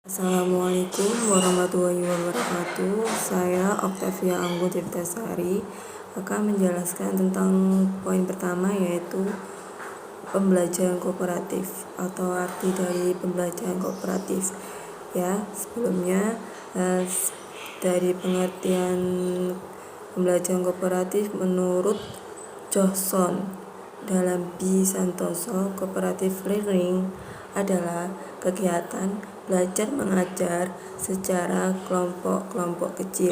Assalamualaikum warahmatullahi wabarakatuh. Saya Oktavia Anggun Tirtasari akan menjelaskan tentang poin pertama, yaitu pembelajaran kooperatif atau arti dari pembelajaran kooperatif. Ya, sebelumnya dari pengertian pembelajaran kooperatif menurut Johnson dalam B. Santoso, cooperative learning adalah kegiatan belajar mengajar secara kelompok-kelompok kecil.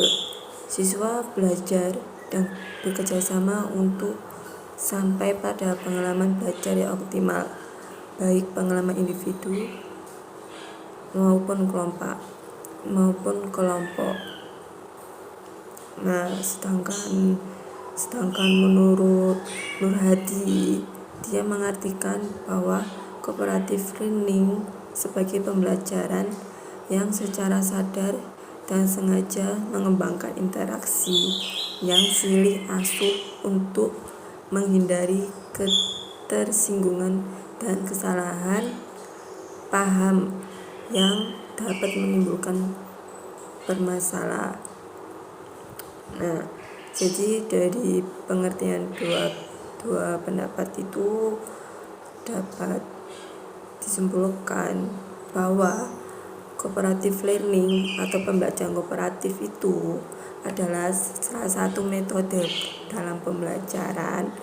Siswa belajar dan bekerja sama untuk sampai pada pengalaman belajar yang optimal, baik pengalaman individu maupun kelompok. Nah, sedangkan menurut Nur Hadi, dia mengartikan bahwa cooperative learning sebagai pembelajaran yang secara sadar dan sengaja mengembangkan interaksi yang silih asuh untuk menghindari ketersinggungan dan kesalahan paham yang dapat menimbulkan permasalahan. Nah, jadi dari pengertian dua pendapat itu dapat disimpulkan bahwa cooperative learning atau pembelajaran kooperatif itu adalah salah satu metode dalam pembelajaran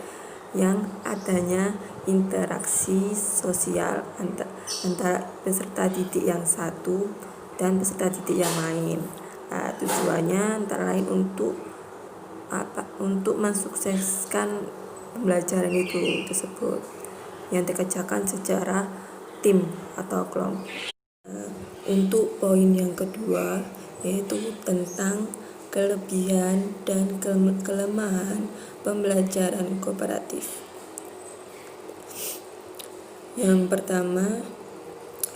yang adanya interaksi sosial antara peserta didik yang satu dan peserta didik yang lain. Nah, tujuannya antara lain untuk mensukseskan pembelajaran itu tersebut yang dikerjakan secara tim atau kelompok. Untuk poin yang kedua, yaitu tentang kelebihan dan kelemahan pembelajaran kooperatif. Yang pertama,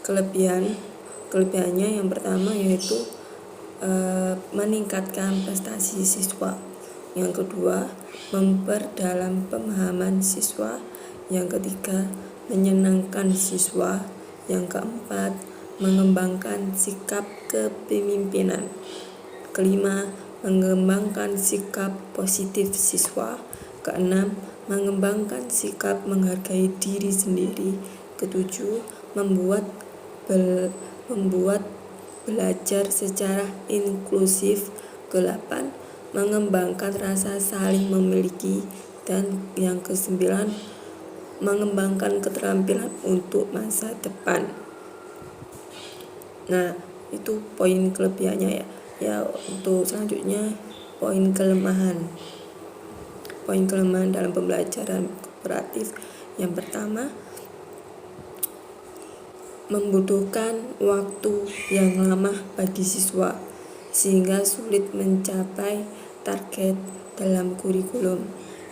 kelebihannya yang pertama yaitu meningkatkan prestasi siswa. Yang kedua, memperdalam pemahaman siswa. Yang ketiga, menyenangkan siswa. Yang keempat, mengembangkan sikap kepemimpinan. Kelima, mengembangkan sikap positif siswa. Keenam, mengembangkan sikap menghargai diri sendiri. Ketujuh, membuat belajar secara inklusif. Ke-8, mengembangkan rasa saling memiliki. Dan yang ke-9, mengembangkan keterampilan untuk masa depan. Nah, itu poin kelebihannya ya. Untuk selanjutnya poin kelemahan dalam pembelajaran kooperatif. Yang pertama, membutuhkan waktu yang lama bagi siswa sehingga sulit mencapai target dalam kurikulum.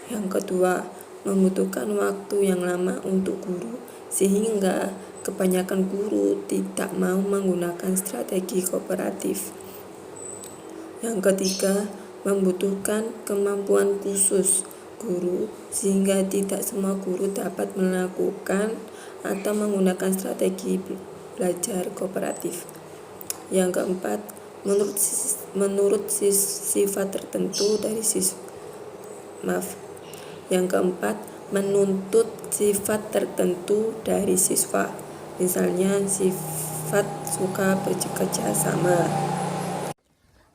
Yang kedua, membutuhkan waktu yang lama untuk guru sehingga kebanyakan guru tidak mau menggunakan strategi kooperatif. Yang ketiga, membutuhkan kemampuan khusus guru sehingga tidak semua guru dapat melakukan atau menggunakan strategi belajar kooperatif. Yang keempat, menurut sifat tertentu dari Yang keempat, menuntut sifat tertentu dari siswa. Misalnya sifat suka bekerja sama.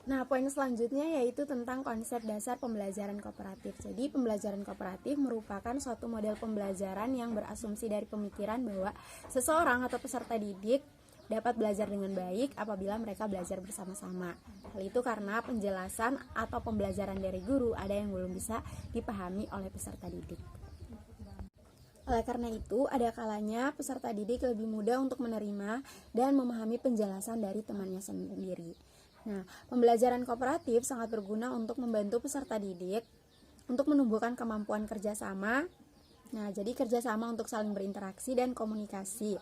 Nah, poin selanjutnya yaitu tentang konsep dasar pembelajaran kooperatif. Jadi, pembelajaran kooperatif merupakan suatu model pembelajaran yang berasumsi dari pemikiran bahwa seseorang atau peserta didik dapat belajar dengan baik apabila mereka belajar bersama-sama. Hal itu karena penjelasan atau pembelajaran dari guru ada yang belum bisa dipahami oleh peserta didik. Oleh karena itu, ada kalanya peserta didik lebih mudah untuk menerima dan memahami penjelasan dari temannya sendiri. Nah, pembelajaran kooperatif sangat berguna untuk membantu peserta didik untuk menumbuhkan kemampuan kerjasama. Nah, jadi kerjasama untuk saling berinteraksi dan komunikasi.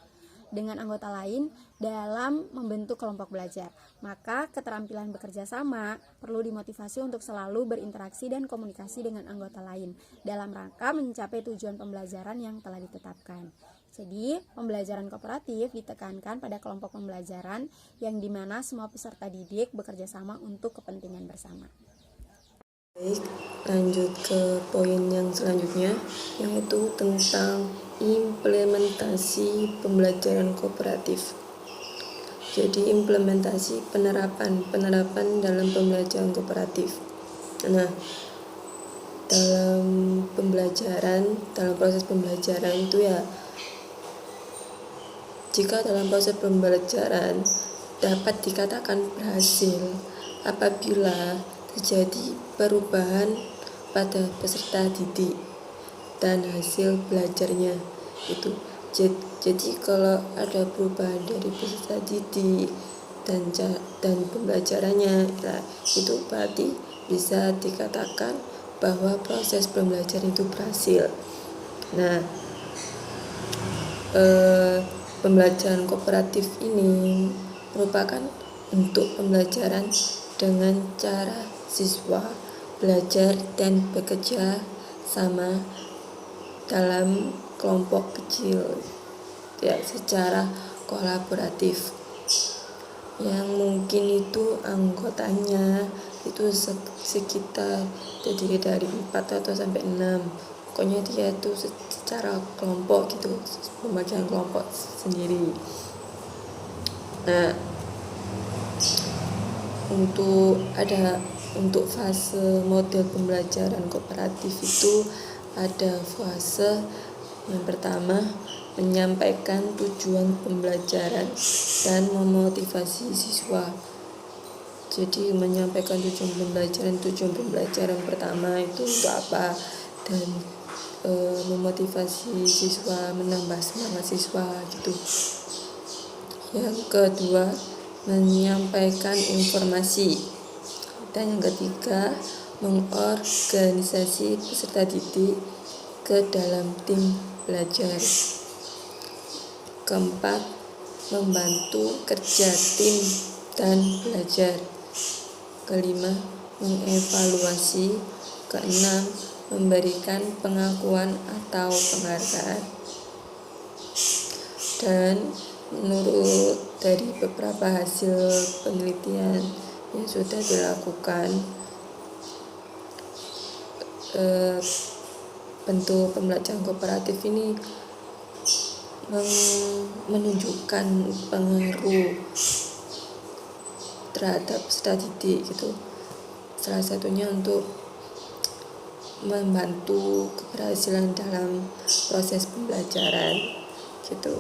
dengan anggota lain dalam membentuk kelompok belajar. Maka keterampilan bekerja sama perlu dimotivasi untuk selalu berinteraksi dan komunikasi dengan anggota lain dalam rangka mencapai tujuan pembelajaran yang telah ditetapkan. Jadi, pembelajaran kooperatif ditekankan pada kelompok pembelajaran yang dimana semua peserta didik bekerja sama untuk kepentingan bersama. Baik, lanjut ke poin yang selanjutnya, yaitu tentang implementasi pembelajaran kooperatif. Jadi implementasi penerapan dalam pembelajaran kooperatif. Nah, dalam proses pembelajaran itu ya, jika dalam proses pembelajaran dapat dikatakan berhasil apabila terjadi perubahan pada peserta didik dan hasil belajarnya itu. Jadi kalau ada perubahan dari peserta didik dan pembelajarannya, nah, itu berarti bisa dikatakan bahwa proses pembelajaran itu berhasil. Nah, pembelajaran kooperatif ini merupakan bentuk pembelajaran dengan cara siswa belajar dan bekerja sama dalam kelompok kecil ya, secara kolaboratif, yang mungkin itu anggotanya itu sekitar terdiri dari 4 atau sampai 6. Pokoknya dia itu secara kelompok gitu, pembagian kelompok sendiri. Nah, untuk fase model pembelajaran kooperatif itu ada fase yang pertama, menyampaikan tujuan pembelajaran dan memotivasi siswa. Jadi menyampaikan tujuan pembelajaran pertama itu untuk apa, dan memotivasi siswa, menambah semangat siswa gitu. Yang kedua, menyampaikan informasi. Dan yang ketiga, mengorganisasi peserta didik ke dalam tim belajar. Keempat, membantu kerja tim dan belajar. Kelima, mengevaluasi. Keenam, memberikan pengakuan atau penghargaan. Dan menurut dari beberapa hasil penelitian yang sudah dilakukan, bentuk pembelajaran kooperatif ini menunjukkan pengaruh terhadap peserta didik gitu. Salah satunya untuk membantu keberhasilan dalam proses pembelajaran gitu.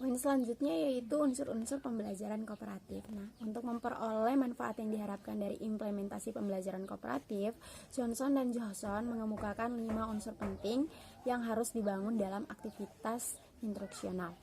Poin selanjutnya yaitu unsur-unsur pembelajaran kooperatif. Nah, untuk memperoleh manfaat yang diharapkan dari implementasi pembelajaran kooperatif, Johnson dan Johnson mengemukakan 5 unsur penting yang harus dibangun dalam aktivitas instruksional.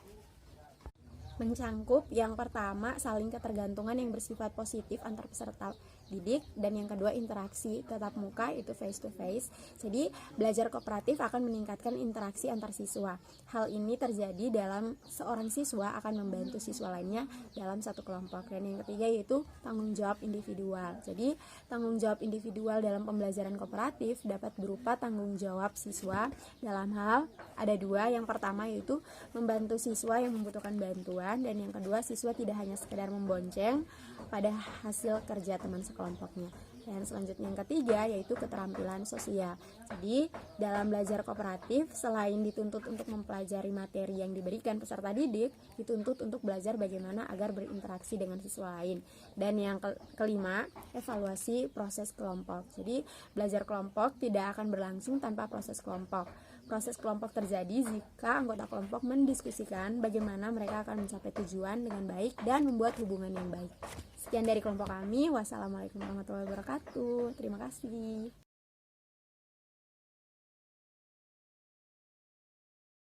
Mencangkup yang pertama, saling ketergantungan yang bersifat positif antar peserta didik, dan yang kedua, interaksi tatap muka, itu face to face. Jadi belajar kooperatif akan meningkatkan interaksi antar siswa. Hal ini terjadi dalam seorang siswa akan membantu siswa lainnya dalam satu kelompok. Dan yang ketiga yaitu tanggung jawab individual. Jadi tanggung jawab individual dalam pembelajaran kooperatif dapat berupa tanggung jawab siswa dalam hal ada 2. Yang pertama yaitu membantu siswa yang membutuhkan bantuan, dan yang kedua, siswa tidak hanya sekedar membonceng pada hasil kerja teman sekelompoknya. Dan selanjutnya yang ketiga yaitu keterampilan sosial. Jadi dalam belajar kooperatif, selain dituntut untuk mempelajari materi yang diberikan peserta didik, dituntut untuk belajar bagaimana agar berinteraksi dengan siswa lain. Dan yang kelima, evaluasi proses kelompok. Jadi belajar kelompok tidak akan berlangsung tanpa proses kelompok. Proses kelompok terjadi jika anggota kelompok mendiskusikan bagaimana mereka akan mencapai tujuan dengan baik dan membuat hubungan yang baik. Sekian dari kelompok kami. Wassalamualaikum warahmatullahi wabarakatuh. Terima kasih.